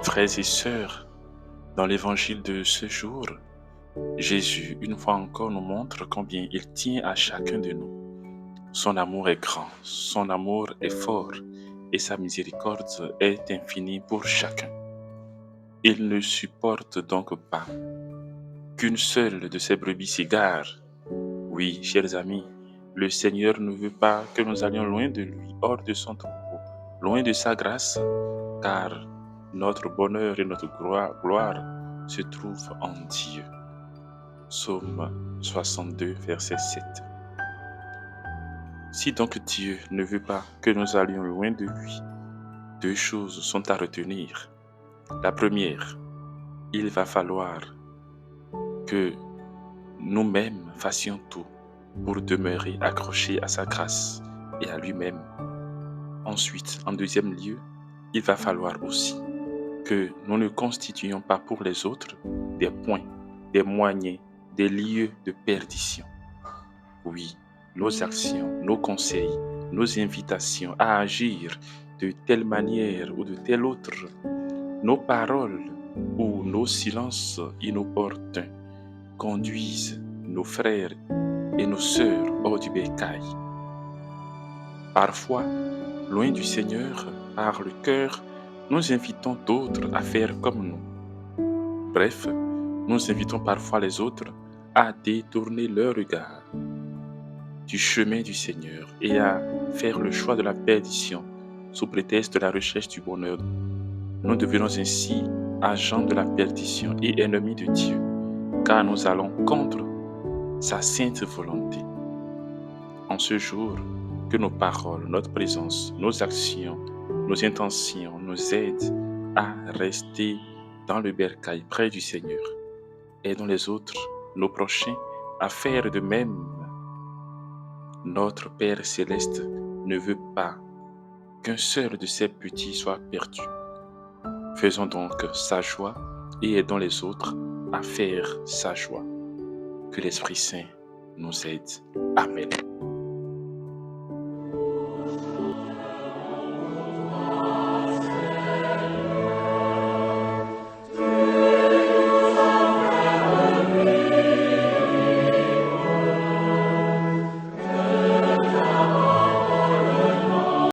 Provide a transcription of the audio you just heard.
Frères et sœurs, dans l'évangile de ce jour, Jésus, une fois encore, nous montre combien il tient à chacun de nous. Son amour est grand, son amour est fort et sa miséricorde est infinie pour chacun. Il ne supporte donc pas qu'une seule de ses brebis s'égare. Oui, chers amis, le Seigneur ne veut pas que nous allions loin de lui, hors de son troupeau, loin de sa grâce, car notre bonheur et notre gloire se trouvent en Dieu. Psaume 62, verset 7. Si donc Dieu ne veut pas que nous allions loin de lui, deux choses sont à retenir. La première, il va falloir que nous-mêmes fassions tout pour demeurer accrochés à sa grâce et à lui-même. Ensuite, en deuxième lieu, il va falloir aussi que nous ne constituions pas pour les autres des points, des moyens, des lieux de perdition. Oui, nos actions, nos conseils, nos invitations à agir de telle manière ou de telle autre, nos paroles ou nos silences inopportuns conduisent nos frères et nos sœurs hors du bercail. Parfois, loin du Seigneur, par le cœur, nous invitons d'autres à faire comme nous. Bref, nous invitons parfois les autres à détourner leur regard du chemin du Seigneur et à faire le choix de la perdition sous prétexte de la recherche du bonheur. Nous devenons ainsi agents de la perdition et ennemis de Dieu, car nous allons contre sa sainte volonté. En ce jour, que nos paroles, notre présence, nos actions, nos intentions nous aident à rester dans le bercail près du Seigneur. Aidons les autres, nos prochains, à faire de même. Notre Père céleste ne veut pas qu'un seul de ses petits soit perdu. Faisons donc sa joie et aidons les autres à faire sa joie. Que l'Esprit Saint nous aide. Amen.